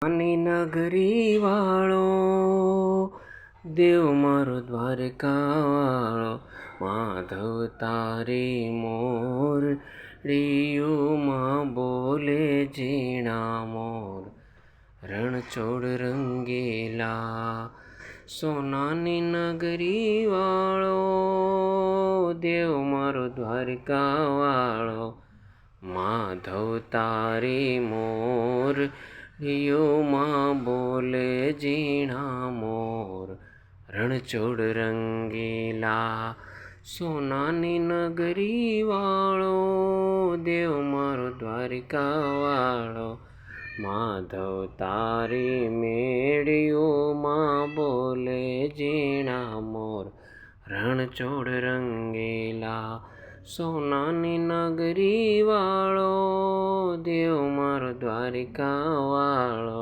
આની નગરી વાળો દેવ મારો દ્વારકા વાળો માધવ તારી મોરડીઓમાં બોલે ઝીણા મોર રણછોડ રંગેલા સોનાની નગરી વાળો દેવ મારો દ્વારકા વાળો માધવ તારી મોરડીઓમાં બોલે ઝીણા મોર રણછોડ રંગેલા સોનાની નગરી વાળો દેવ મારો દ્વારકા વાળો માધવ તારી મેળીઓમાં બોલે ઝીણા મોર રણછોડ રંગેલા સોનાની નગરી વાળો દેવ મારો દ્વારકા વાળો